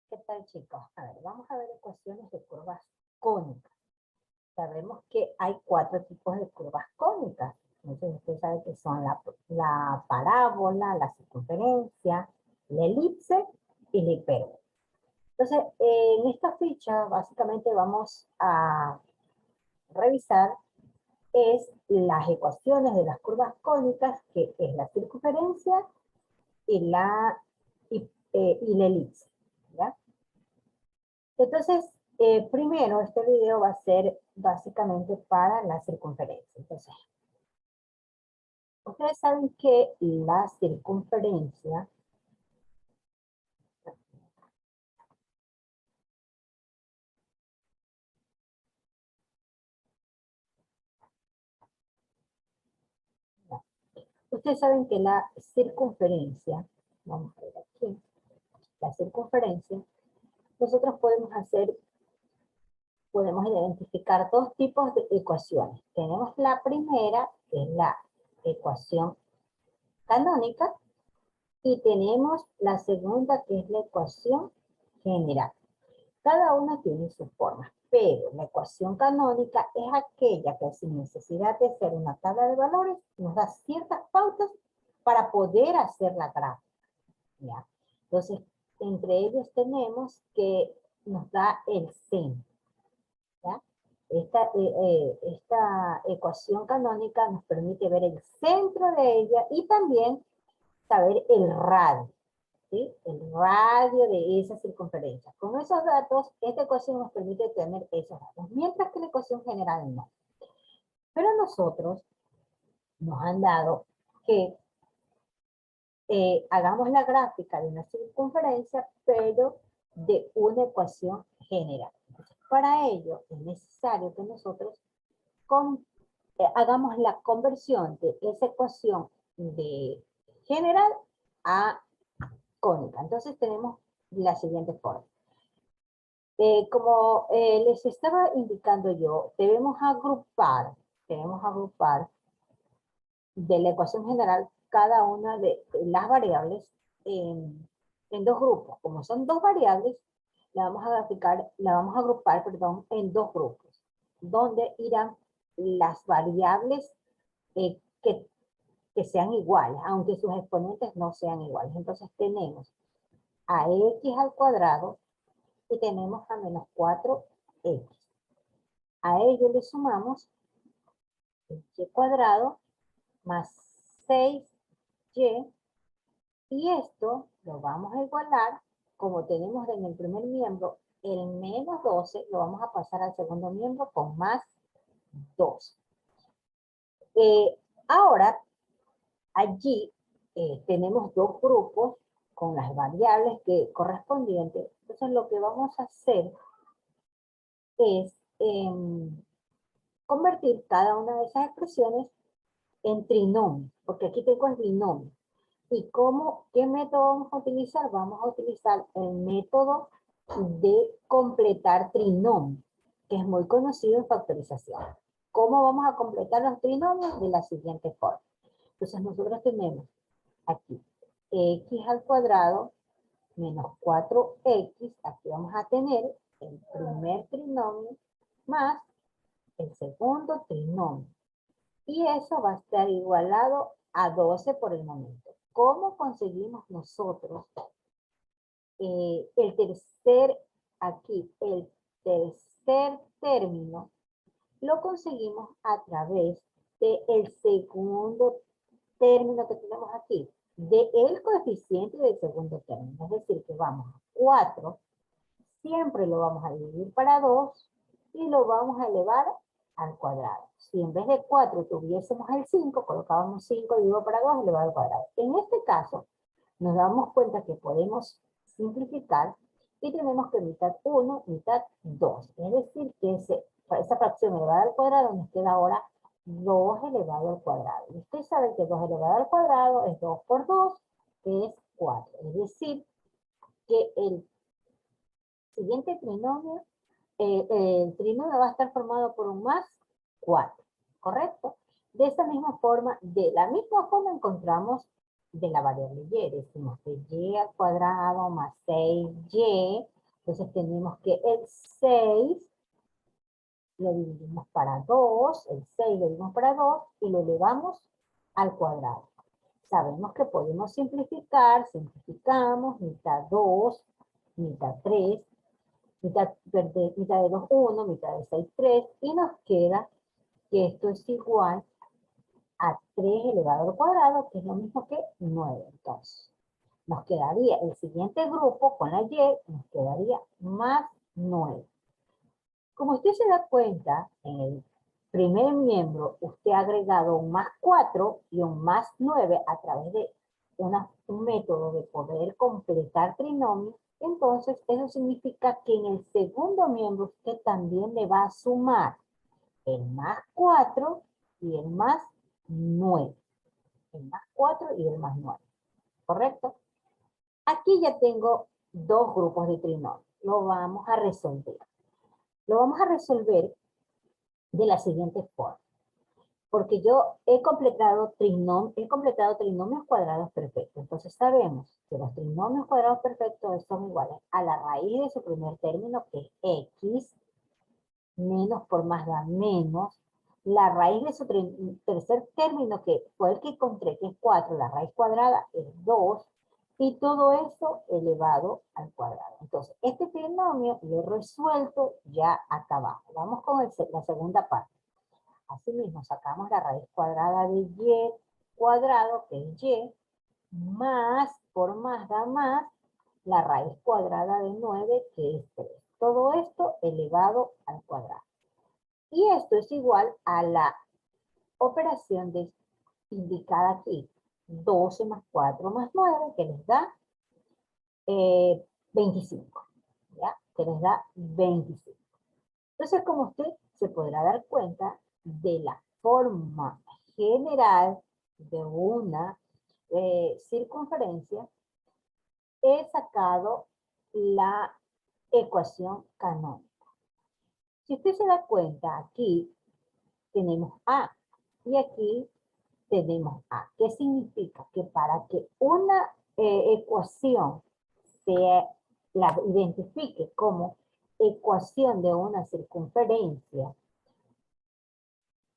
¿Qué tal, chicos? A ver, vamos a ver ecuaciones de curvas cónicas. Sabemos que hay 4 tipos de curvas cónicas. Entonces, usted sabe que son la parábola, la circunferencia, la elipse y la hipérbola. Entonces, en esta ficha, básicamente vamos a revisar las ecuaciones de las curvas cónicas, que es la circunferencia y la elipse. ¿Ya? Entonces, primero, este video va a ser básicamente para la circunferencia. Entonces, ustedes saben que la circunferencia, no, ustedes saben que la circunferencia, vamos a ver aquí, la circunferencia, nosotros podemos identificar dos tipos de ecuaciones. Tenemos la primera, que es la ecuación canónica, y tenemos la segunda, que es la ecuación general. Cada una tiene sus formas, pero la ecuación canónica es aquella que sin necesidad de hacer una tabla de valores nos da ciertas pautas para poder hacer la gráfica. ¿Ya? Entonces, entre ellos tenemos que nos da el centro. ¿Ya? Esta ecuación canónica nos permite ver el centro de ella y también saber el radio. ¿Sí? El radio de esa circunferencia. Con esos datos, esta ecuación nos permite tener esos datos, mientras que la ecuación general no. Pero nosotros nos han dado que hagamos la gráfica de una circunferencia, pero de una ecuación general. Entonces, para ello es necesario que nosotros hagamos la conversión de esa ecuación de general a cónica. Entonces tenemos la siguiente forma. Como les estaba indicando yo, debemos agrupar de la ecuación general cada una de las variables en dos grupos. Como son dos variables, la vamos a agrupar, perdón, en dos grupos, donde irán las variables que sean iguales, aunque sus exponentes no sean iguales. Entonces tenemos a x al cuadrado y tenemos a menos 4x. A ello le sumamos y cuadrado más 6y, y esto lo vamos a igualar, como tenemos en el primer miembro el menos 12, lo vamos a pasar al segundo miembro con más 12. Ahora, allí tenemos dos grupos con las variables correspondientes. Entonces, lo que vamos a hacer es convertir cada una de esas expresiones en trinomio, porque aquí tengo el binomio. ¿Y qué método vamos a utilizar? Vamos a utilizar el método de completar trinomio, que es muy conocido en factorización. ¿Cómo vamos a completar los trinomios? De la siguiente forma. Entonces nosotros tenemos aquí x al cuadrado menos 4x, aquí vamos a tener el primer trinomio más el segundo trinomio. Y eso va a estar igualado a 12 por el momento. ¿Cómo conseguimos nosotros el tercer término? Lo conseguimos a través del segundo término que tenemos aquí, del coeficiente del segundo término. Es decir, que vamos a 4, siempre lo vamos a dividir para 2 y lo vamos a elevar al cuadrado. Si en vez de 4 tuviésemos el 5, colocábamos 5 dividido para 2 elevado al cuadrado. En este caso, nos damos cuenta que podemos simplificar y tenemos que mitad 1, mitad 2. Es decir, que esa fracción elevada al cuadrado nos queda ahora 2 elevado al cuadrado. Y usted sabe que 2 elevado al cuadrado es 2 por 2, que es 4. Es decir, que el siguiente trinomio, el trinomio va a estar formado por un más 4, ¿correcto? De la misma forma encontramos de la variable y, decimos que y al cuadrado más 6y Entonces tenemos que el 6 lo dividimos para 2, el 6 lo dividimos para 2 y lo elevamos al cuadrado. Sabemos que podemos simplificar, simplificamos, mitad 2, mitad 3, mitad de 2, 1, mitad de 6, 3, y nos queda que esto es igual a 3 elevado al cuadrado, que es lo mismo que 9. Entonces, nos quedaría el siguiente grupo con la y, nos quedaría más 9. Como usted se da cuenta, en el primer miembro usted ha agregado un más 4 y un más 9 a través de un método de poder completar trinomios. Entonces, eso significa que en el segundo miembro usted también le va a sumar el más 4 y el más 9. El más 4 y el más 9. ¿Correcto? Aquí ya tengo dos grupos de trinomios. Lo vamos a resolver. Lo vamos a resolver de la siguiente forma. Porque yo he completado trinomios cuadrados perfectos. Entonces sabemos que los trinomios cuadrados perfectos son iguales a la raíz de su primer término, que es x, menos por más da menos, la raíz de su tercer término, que fue el que encontré, que es 4, la raíz cuadrada es 2, y todo eso elevado al cuadrado. Entonces, este trinomio lo he resuelto ya acá abajo. Vamos con la segunda parte. Asimismo, sacamos la raíz cuadrada de y cuadrado, que es y, más por más da más, la raíz cuadrada de 9, que es 3. Todo esto elevado al cuadrado. Y esto es igual a la operación indicada aquí. 12 más 4 más 9, que les da 25. ¿Ya? Que les da 25. Entonces, como usted se podrá dar cuenta de la forma general de una circunferencia, he sacado la ecuación canónica. Si usted se da cuenta, aquí tenemos A y aquí tenemos A. ¿Qué significa? Que para que una ecuación la identifique como ecuación de una circunferencia,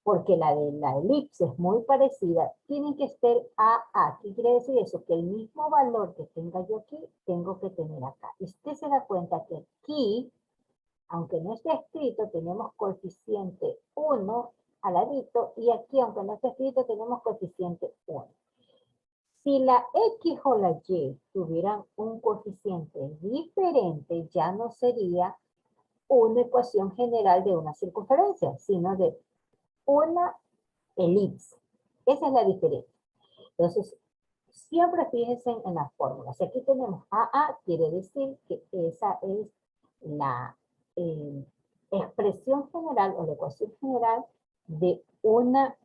porque la de la elipse es muy parecida, tiene que ser A. ¿Qué quiere decir eso? Que el mismo valor que tenga yo aquí, tengo que tener acá. Y usted se da cuenta que aquí, aunque no esté escrito, tenemos coeficiente 1 al ladito, y aquí, aunque no esté escrito, tenemos coeficiente 1. Si la X o la Y tuvieran un coeficiente diferente, ya no sería una ecuación general de una circunferencia, sino de una elipse. Esa es la diferencia. Entonces, siempre fíjense en las fórmulas. Si aquí tenemos AA, quiere decir que esa es la expresión general o la ecuación general de una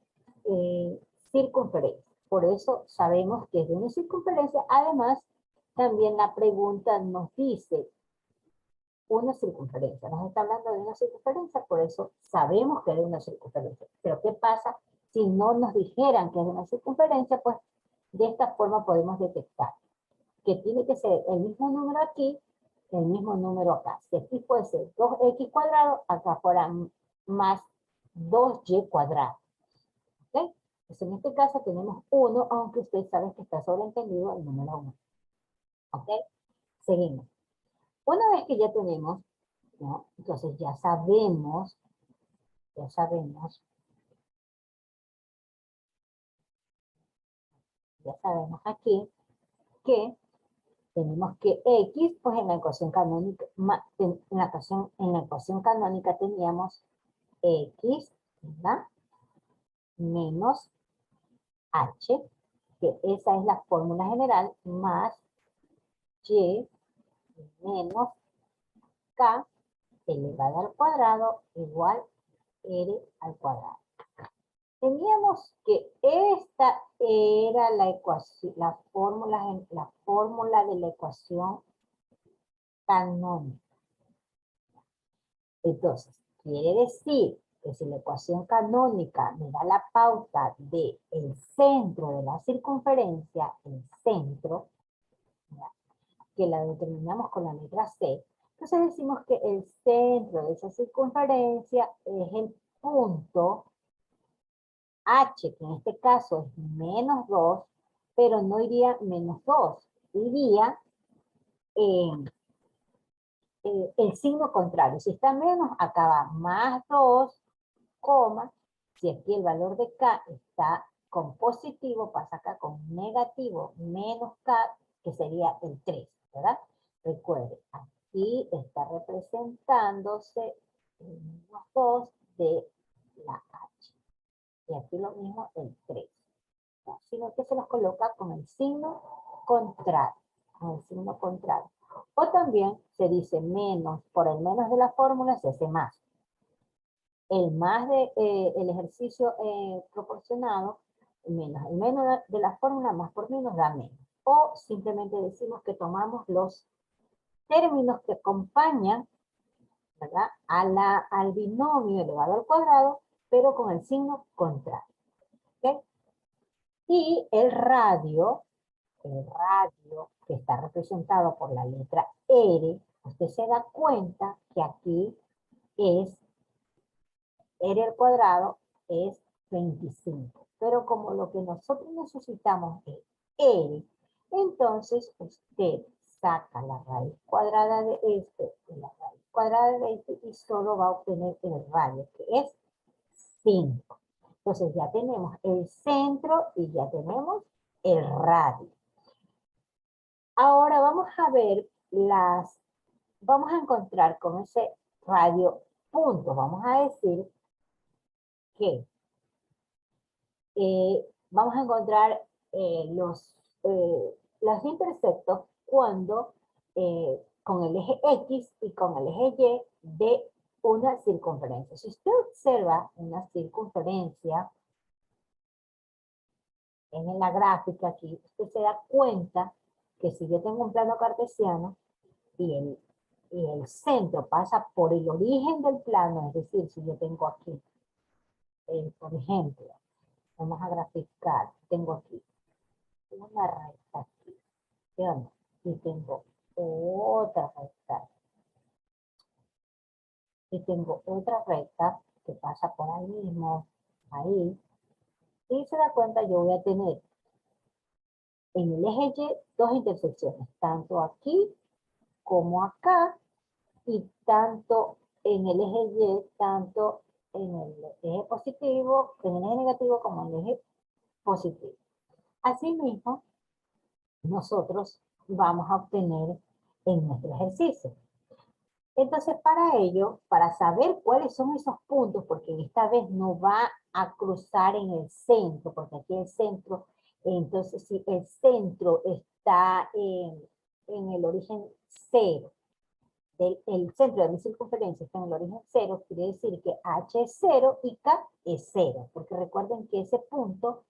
circunferencia. Por eso sabemos que es de una circunferencia. Además, también la pregunta nos dice una circunferencia. Nos está hablando de una circunferencia, por eso sabemos que es de una circunferencia. Pero ¿qué pasa si no nos dijeran que es de una circunferencia? Pues de esta forma podemos detectar que tiene que ser el mismo número aquí, el mismo número acá. Si aquí puede ser 2x cuadrado, acá fuera más 2y cuadrado. ¿Ok? Entonces en este caso tenemos 1, aunque usted sabe que está sobreentendido el número 1. ¿Ok? Seguimos. Una vez que ya tenemos, ¿no? Entonces ya sabemos aquí que tenemos que x, pues en la ecuación canónica, en la ecuación canónica teníamos x, ¿verdad? Menos h, que esa es la fórmula general, más y menos k elevado al cuadrado igual r al cuadrado. Teníamos que esta era la ecuación, la fórmula de la ecuación canónica. Entonces, quiere decir que si la ecuación canónica me da la pauta del centro de la circunferencia, el centro, ¿ya? Que la determinamos con la letra C, Entonces decimos que el centro de esa circunferencia es el punto H, que en este caso es menos 2, pero no iría menos 2, iría en el signo contrario. Si está menos, acá va más 2, coma, si aquí el valor de K está con positivo, pasa acá con negativo, menos K, que sería el 3, ¿verdad? Recuerde, aquí está representándose el menos 2 de la H. Y aquí lo mismo el 3. ¿No? Sino que se los coloca con el signo contrario. Con el signo contrario. O también se dice menos, por el menos de la fórmula se hace más. El más de el ejercicio proporcionado, menos. El menos de la fórmula más por menos da menos. O simplemente decimos que tomamos los términos que acompañan, ¿verdad?, al binomio elevado al cuadrado, pero con el signo contrario. ¿Okay? Y el radio que está representado por la letra R, usted se da cuenta que aquí es R al cuadrado es 25. Pero como lo que nosotros necesitamos es R, entonces usted saca la raíz cuadrada de este y la raíz cuadrada de este y solo va a obtener el radio, que es 5. Entonces ya tenemos el centro y ya tenemos el radio. Ahora vamos a ver vamos a encontrar con ese radio punto. Vamos a decir que vamos a encontrar los intersectos cuando con el eje X y con el eje Y de una circunferencia. Si usted observa una circunferencia en la gráfica aquí, usted se da cuenta que si yo tengo un plano cartesiano y el centro pasa por el origen del plano, es decir, si yo tengo aquí, por ejemplo, vamos a graficar, tengo aquí una recta aquí, ¿sí? Y tengo otra recta, y tengo otra recta que pasa por ahí mismo, ahí, y se da cuenta, yo voy a tener en el eje Y dos intersecciones, tanto aquí como acá, y tanto en el eje Y, tanto en el eje positivo, en el eje negativo como en el eje positivo. Asimismo, nosotros vamos a obtener en nuestro ejercicio. Entonces, para ello, para saber cuáles son esos puntos, porque esta vez no va a cruzar en el centro, porque aquí el centro, entonces si el centro está en el origen cero, el centro de mi circunferencia está en el origen cero, quiere decir que H es 0 y K es 0, porque recuerden que ese punto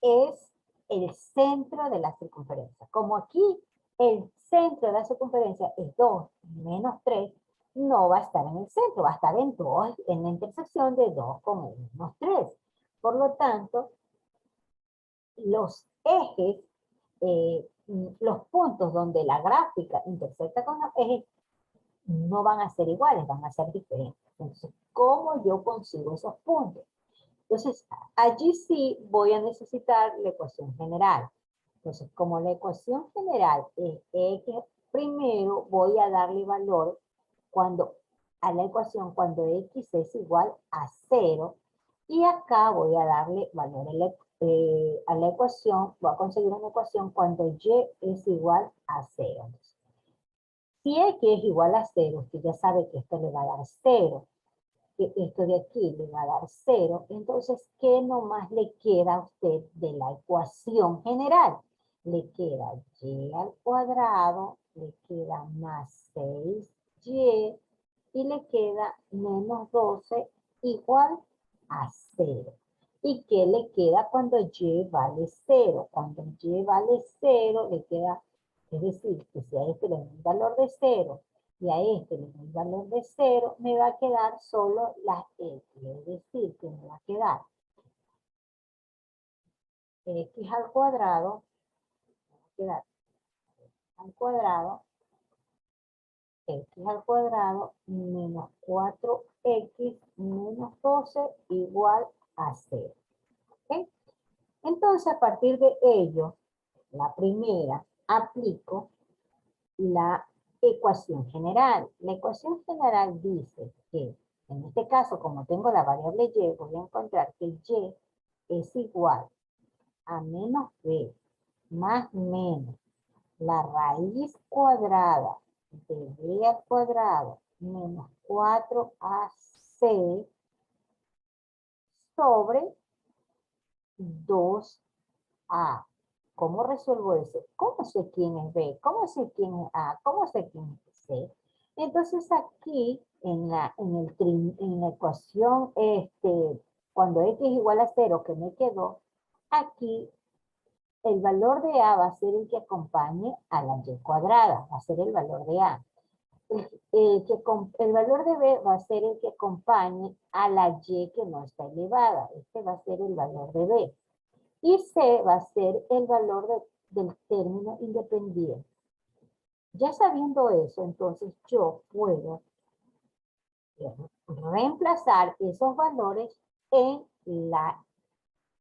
es el centro de la circunferencia. Como aquí el centro de la circunferencia es 2 menos 3, no va a estar en el centro, va a estar en 2, en la intersección de 2 con el menos 3. Por lo tanto, los ejes, los puntos donde la gráfica intersecta con los ejes no van a ser iguales, van a ser diferentes. Entonces, ¿cómo yo consigo esos puntos? Entonces, allí sí voy a necesitar la ecuación general. Entonces, como la ecuación general es X, primero voy a darle valor a la ecuación cuando X es igual a 0. Y acá voy a darle valor a la ecuación, voy a conseguir una ecuación cuando Y es igual a 0. Si X es igual a 0, usted ya sabe que esto le va a dar 0, que esto de aquí le va a dar 0, entonces, ¿qué nomás le queda a usted de la ecuación general? Le queda Y al cuadrado, le queda más 6Y, y le queda menos 12 igual a 0. ¿Y qué le queda cuando Y vale 0? Cuando Y vale 0, le queda, es decir, que si a este le da un valor de 0 y a este le doy valor de 0, me va a quedar solo las X, es decir, que me va a quedar X al cuadrado, va a quedar al cuadrado x al cuadrado menos 4x menos 12 igual a 0. ¿Ok? Entonces, a partir de ello, la primera, aplico la ecuación general. La ecuación general dice que, en este caso, como tengo la variable y, voy a encontrar que y es igual a menos b más menos la raíz cuadrada de b al cuadrado menos 4ac sobre 2a. ¿Cómo resuelvo eso? ¿Cómo sé quién es B? ¿Cómo sé quién es A? ¿Cómo sé quién es C? Entonces aquí en la ecuación, cuando x es igual a 0, que me quedó, aquí el valor de A va a ser el que acompañe a la y cuadrada, va a ser el valor de A. El valor de B va a ser el que acompañe a la y que no está elevada. Este va a ser el valor de B. Y C va a ser el valor del término independiente. Ya sabiendo eso, entonces yo puedo reemplazar esos valores en la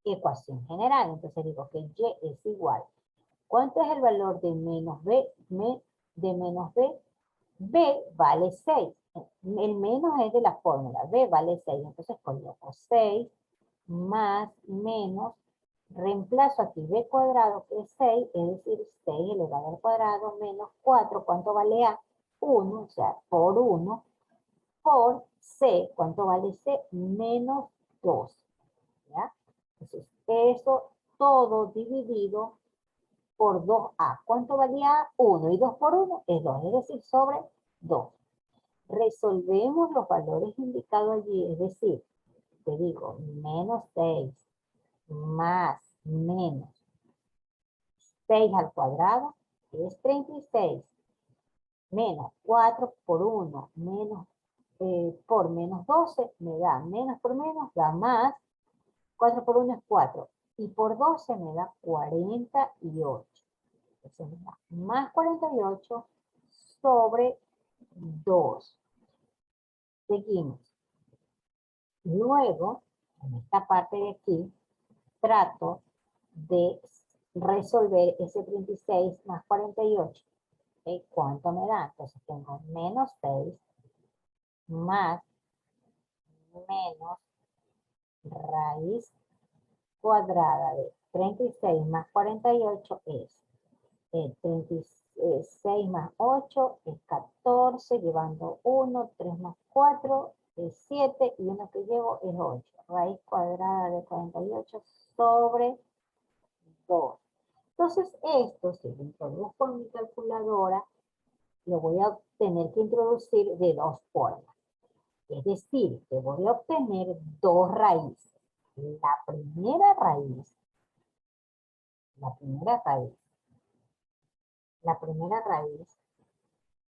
ecuación general. Entonces digo que y es igual. ¿Cuánto es el valor de menos b? De menos b. B vale 6. El menos es de la fórmula. B vale 6. Entonces coloco 6 más menos. Reemplazo aquí b cuadrado, que es 6, es decir, 6 elevado al cuadrado menos 4. ¿Cuánto vale A? 1, o sea, por 1, por C. ¿Cuánto vale C? Menos 2. ¿Ya? Entonces, eso todo dividido por 2A. ¿Cuánto valía A? 1. Y 2 por 1 es 2, es decir, sobre 2. Resolvemos los valores indicados allí, es decir, te digo, menos 6 más menos 6 al cuadrado es 36, menos 4 por 1, menos por menos 12, me da menos por menos, da más, 4 por 1 es 4, y por 12 me da 48. Entonces me da más 48 sobre 2. Seguimos. Luego, en esta parte de aquí, trato de resolver ese 36 más 48. ¿Okay? ¿Cuánto me da? Entonces tengo menos 6 más menos raíz cuadrada de 36 más 48 es 36 más 8 es 14, llevando 1, 3 más 4 es 7 y uno que llevo es 8. Raíz cuadrada de 48 sobre 2. Entonces esto, si lo introduzco en mi calculadora, lo voy a tener que introducir de dos formas. Es decir, que voy a obtener dos raíces. La primera raíz,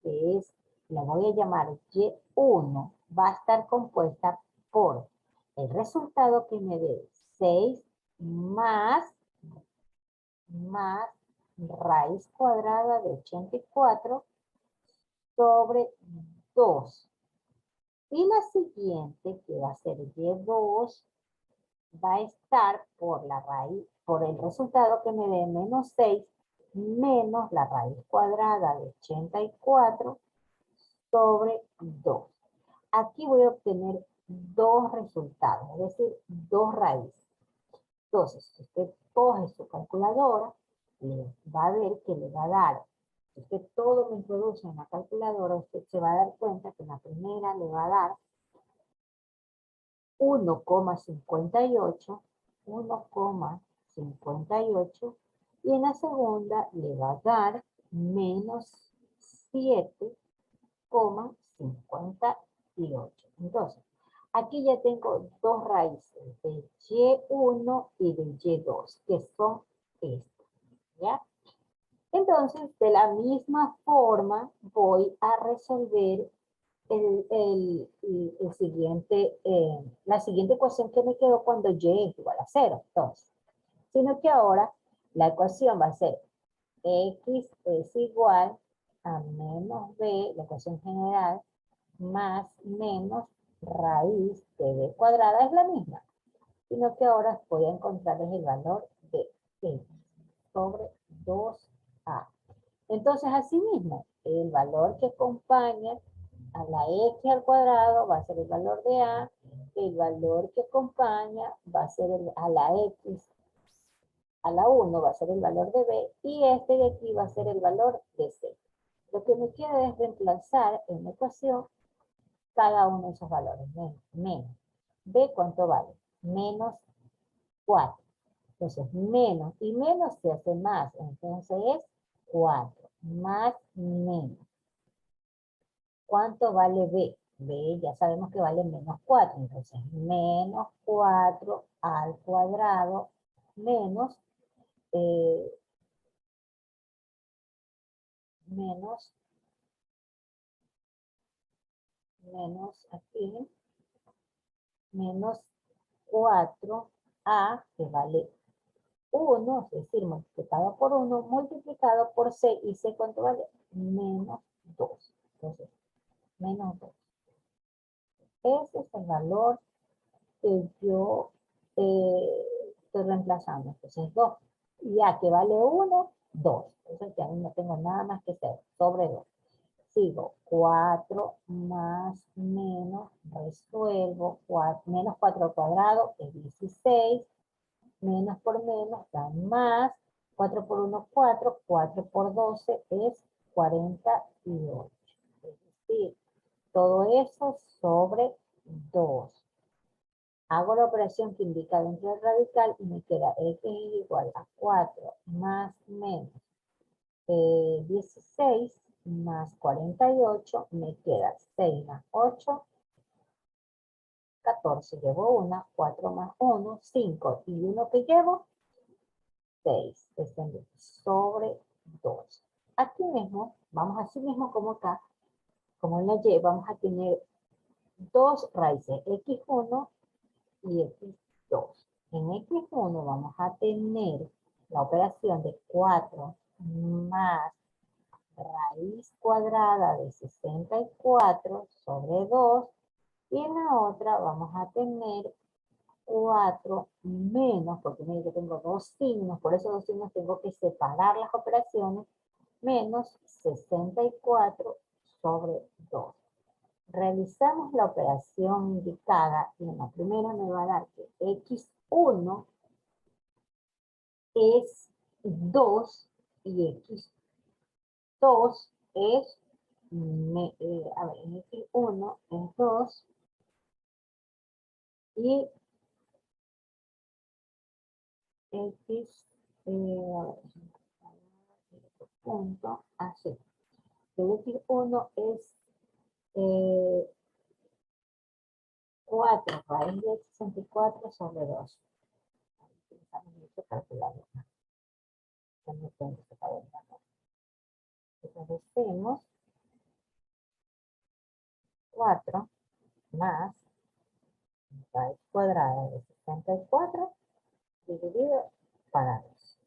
que es, la voy a llamar Y1, va a estar compuesta por el resultado que me dé 6 más raíz cuadrada de 84 sobre 2. Y la siguiente, que va a ser Y2, va a estar por la raíz, por el resultado que me dé menos 6 menos la raíz cuadrada de 84 sobre 2. Aquí voy a obtener dos resultados, es decir, dos raíces. Entonces, si usted coge su calculadora, va a ver que le va a dar, si usted todo lo introduce en la calculadora, usted se va a dar cuenta que en la primera le va a dar 1,58 y en la segunda le va a dar menos 7,58. Entonces, aquí ya tengo dos raíces de Y1 y de Y2, que son estas, ¿ya? Entonces, de la misma forma, voy a resolver la siguiente ecuación que me quedó cuando y es igual a 0. Entonces, sino que ahora la ecuación va a ser x es igual a menos b, la ecuación general, más menos raíz de b cuadrada es la misma, sino que ahora voy a encontrarles el valor de x sobre 2a. Entonces, asimismo, el valor que acompaña a la x al cuadrado va a ser el valor de a, el valor que acompaña va a ser a la x a la 1 va a ser el valor de b, y este de aquí va a ser el valor de c. Lo que me queda es reemplazar en la ecuación cada uno de esos valores. Menos. B, ¿cuánto vale? Menos 4. Entonces, menos y menos se hace más. Entonces es 4. Más menos. ¿Cuánto vale B? B ya sabemos que vale menos 4. Entonces, menos 4 al cuadrado menos, menos aquí, menos 4a, que vale 1, es decir, multiplicado por 1, multiplicado por c, y c, ¿cuánto vale? Menos 2. Entonces, menos 2. Ese es el valor que yo estoy reemplazando. Entonces, 2. Y a, que vale 1, 2. Entonces, ya no tengo nada más que hacer, sobre 2. Sigo 4 más menos, resuelvo, 4, menos 4 al cuadrado es 16, menos por menos da más, 4 por 1, 4, 4 por 12 es 48. Es decir, todo eso sobre 2. Hago la operación que indica dentro del radical y me queda x igual a 4 más menos 16 más 48, me queda 6 más 8, 14, llevo 1, 4 más 1, 5, y 1 que llevo, 6, sobre 2. Aquí mismo, vamos así mismo como acá, como en la y, vamos a tener dos raíces, x1 y x2. En x1 vamos a tener la operación de 4 más raíz cuadrada de 64 sobre 2, y en la otra vamos a tener 4 menos, porque mire, yo tengo dos signos, por esos dos signos tengo que separar las operaciones, menos 64 sobre 2. Realizamos la operación indicada y en la primera me va a dar que x1 es 2 y x2 es, a ver, x1 es 2 y x, punto, así. El x1 es 4 raíz de 64 sobre 2. Utilizamos mucho calculador. Entonces tenemos 4 más raíz cuadrada de 64 dividido para 2.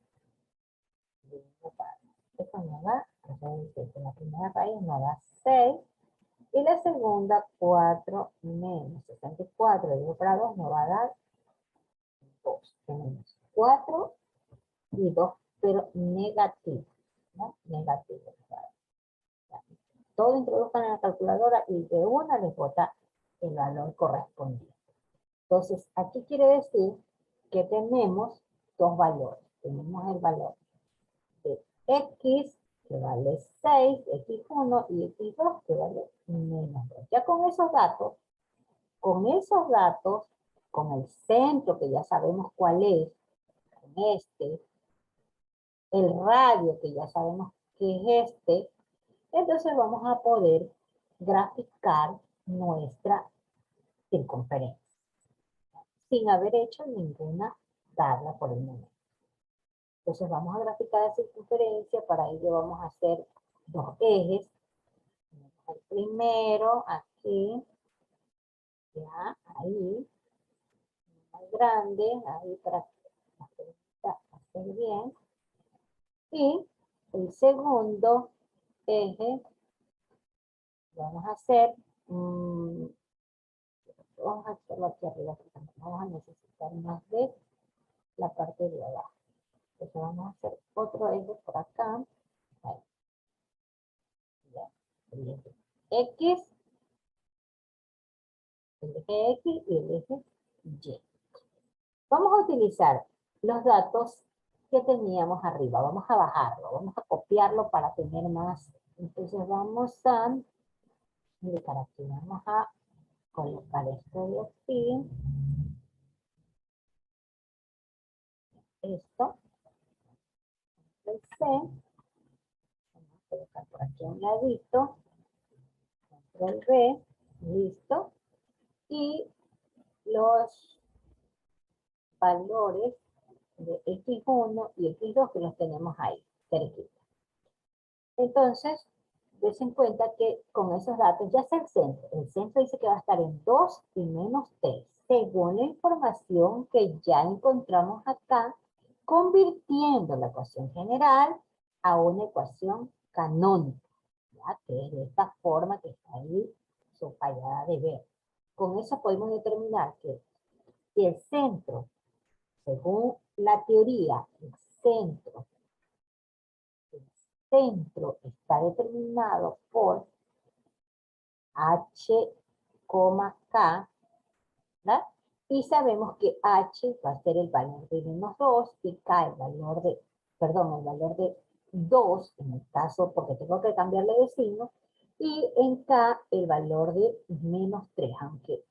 Esto nos da, la primera raíz nos da 6 y la segunda 4 menos 64 dividido para 2 nos va a dar 2. Tenemos 4 y 2, pero negativo, ¿no? Negativo. Todo introduzcan en la calculadora y de una les bota el valor correspondiente. Entonces, aquí quiere decir que tenemos dos valores. Tenemos el valor de x, que vale 6, x1, y x2, que vale menos 2. Ya con esos datos, con el centro, que ya sabemos cuál es, con este, el radio, que ya sabemos que es este, entonces vamos a poder graficar nuestra circunferencia sin haber hecho ninguna tabla por el momento. Entonces vamos a graficar la circunferencia, para ello vamos a hacer dos ejes. El primero aquí, ya, ahí, más grande, ahí para hacer bien. Y el segundo eje. Vamos a hacer, vamos a hacerlo aquí arriba, porque vamos a necesitar más de la parte de abajo. Entonces vamos a hacer otro eje por acá. Ahí. Ya. El eje X, el eje X y el eje Y. Vamos a utilizar los datos que teníamos arriba. Vamos a bajarlo, vamos a copiarlo para tener más. Entonces vamos a indicar aquí, vamos a colocar esto de aquí. Esto. El C. Vamos a colocar por aquí a un ladito. Control V. Listo. Y los valores de X1 y X2 que los tenemos ahí, cerquita. Entonces, des en cuenta que con esos datos ya sea el centro. El centro dice que va a estar en 2 y menos 3, según la información que ya encontramos acá, convirtiendo la ecuación general a una ecuación canónica, ¿ya? Que es de esta forma que está ahí subrayada de ver. Con eso podemos determinar que si el centro, según la teoría, el centro está determinado por H, K, ¿verdad? Y sabemos que H va a ser el valor de menos 2 y K el valor de, perdón, el valor de 2, en el caso, porque tengo que cambiarle de signo, y en K el valor de menos 3, aunque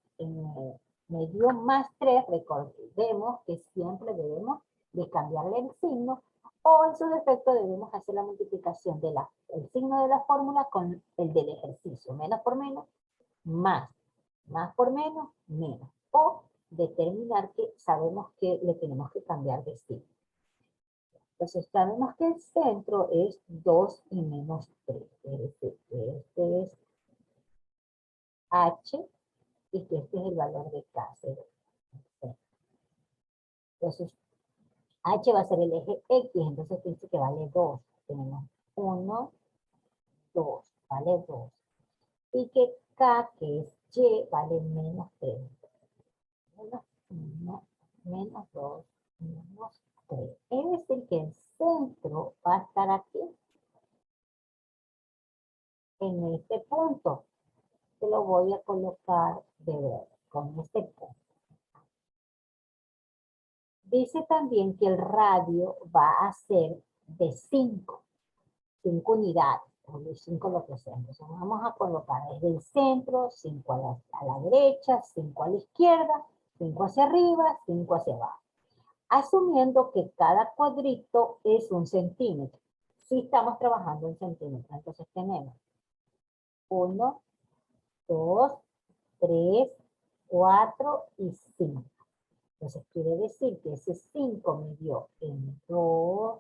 me dio más 3, recordemos que siempre debemos de cambiarle el signo, o en su defecto debemos hacer la multiplicación del signo de la fórmula con el del ejercicio, menos por menos, más. Más por menos, menos. O determinar que sabemos que le tenemos que cambiar de signo. Entonces sabemos que el centro es 2 y menos 3. Es decir, que este es H y que este es el valor de K. Entonces, H va a ser el eje X, entonces dice que vale 2. Tenemos 1, 2, vale 2. Y que K, que es Y, vale menos 3. Menos 1, menos 2, menos 3. Es decir, que el centro va a estar aquí, en este punto. Que lo voy a colocar de verde, con este punto. Dice también que el radio va a ser de 5 unidades, o de 5 lo que sea. Entonces vamos a colocar desde el centro, 5 a la derecha, 5 a la izquierda, 5 hacia arriba, 5 hacia abajo. Asumiendo que cada cuadrito es 1 centímetro. Si estamos trabajando en centímetros, entonces tenemos 1, 2, 3, 4 y 5. Entonces quiere decir que ese 5 me dio en 2,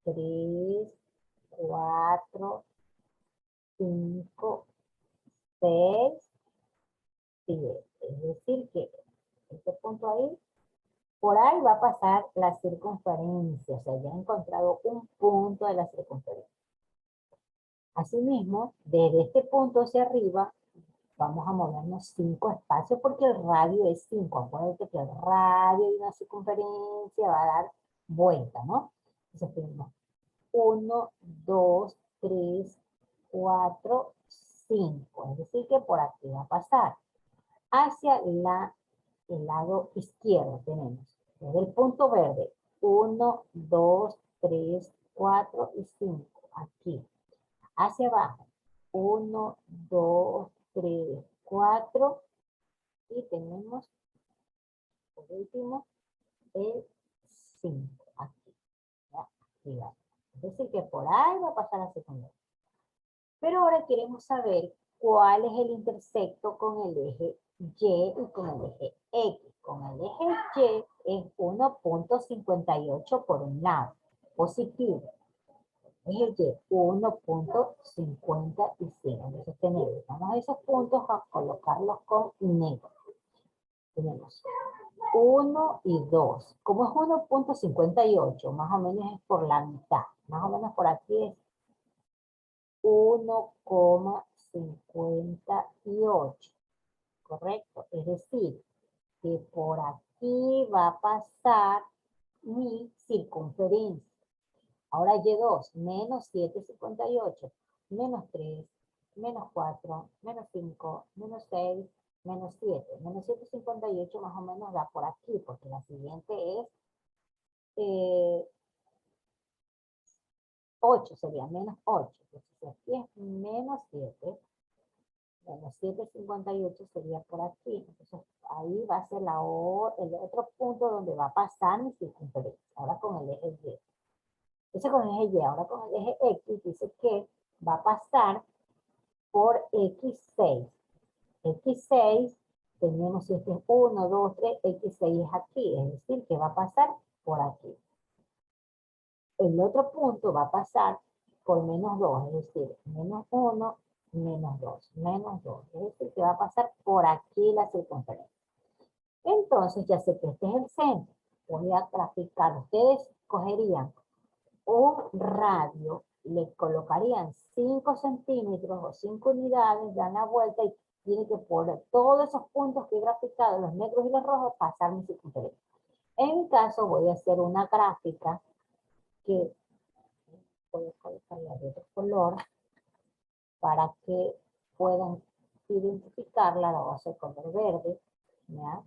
3, 4, 5, 6, 7. Es decir que este punto ahí, por ahí va a pasar la circunferencia. O sea, ya he encontrado un punto de la circunferencia. Asimismo, desde este punto hacia arriba, vamos a movernos 5 espacios porque el radio es 5. Acuérdense que el radio de una circunferencia va a dar vuelta, ¿no? Entonces tenemos 1, 2, 3, 4, 5. Es decir, que por aquí va a pasar. Hacia el lado izquierdo tenemos, desde el punto verde, 1, 2, 3, 4 y 5. Aquí. Hacia abajo, 1, 2, 3, 4 y tenemos por último el 5 aquí, ¿ya? Es decir que por ahí va a pasar la secundaria. Pero ahora queremos saber cuál es el intersecto con el eje Y y con el eje X. Con el eje Y es 1.58 por un lado, positivo. Es el Y, 1.55. Entonces tenemos, vamos a esos puntos a colocarlos con negro. Tenemos 1 y 2. Como es 1.58, más o menos es por la mitad. Más o menos por aquí es 1,58. ¿Correcto? Es decir, que por aquí va a pasar mi circunferencia. Ahora Y2, menos 7,58, menos 3, menos 4, menos 5, menos 6, menos 7. Menos 7,58 más o menos da por aquí, porque la siguiente es 8, sería menos 8. Entonces aquí es menos 7. Menos 7,58 sería por aquí. Entonces ahí va a ser el otro punto donde va a pasar mi circunferencia. Ahora con el eje Y. Entonces con el eje Y, ahora con el eje X, dice que va a pasar por X6. X6, tenemos si este es 1, 2, 3, X6 es aquí, es decir, que va a pasar por aquí. El otro punto va a pasar por menos 2, es decir, menos 1, menos 2, menos 2. Es decir, que va a pasar por aquí la circunferencia. Entonces, ya sé que este es el centro. Voy a graficar. Ustedes cogerían un radio, le colocarían 5 centímetros o 5 unidades, dan la vuelta y tiene que por todos esos puntos que he graficado, los negros y los rojos, pasar mi circunferencia. En mi caso, voy a hacer una gráfica que voy a colocarla de otro color para que puedan identificarla. La voy a hacer color verde, ¿ya?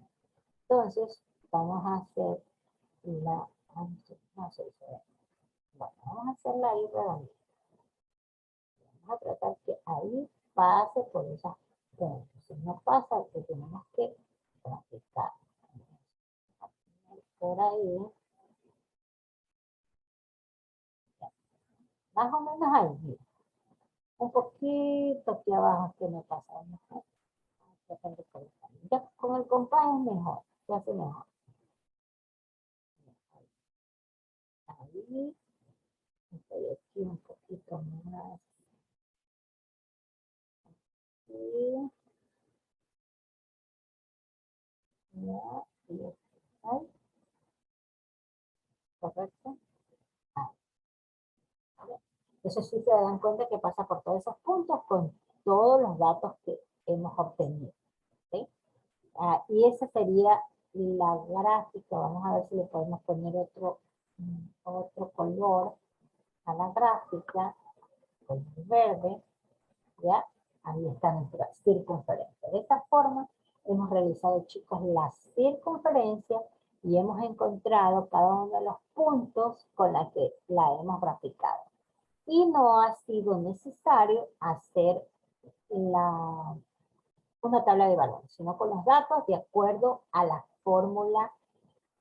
Entonces, vamos a hacer la... No sé, bueno, vamos a hacerla ahí redondita. Vamos a tratar que ahí pase por esas puntos. Si no pasa, que tenemos que practicar. Por ahí, más o menos ahí. Un poquito aquí abajo que no pasa. Ya con el compás es mejor, se hace mejor. Ahí, estoy aquí un poquito más. Y ya, y ahí, correcto. Ahí. Entonces sí se dan cuenta que pasa por todos esos puntos con todos los datos que hemos obtenido. ¿Sí? Y esa sería la gráfica. Vamos a ver si le podemos poner otro color a la gráfica, color verde, ¿ya? Ahí está nuestra circunferencia. De esta forma hemos realizado, chicos, la circunferencia y hemos encontrado cada uno de los puntos con la que la hemos graficado. Y no ha sido necesario hacer una tabla de valores, sino con los datos de acuerdo a la fórmula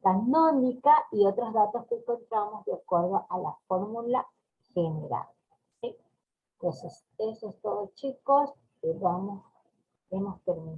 canónica y otros datos que encontramos de acuerdo a la fórmula general. ¿Sí? Entonces, eso es todo, chicos. Hemos terminado.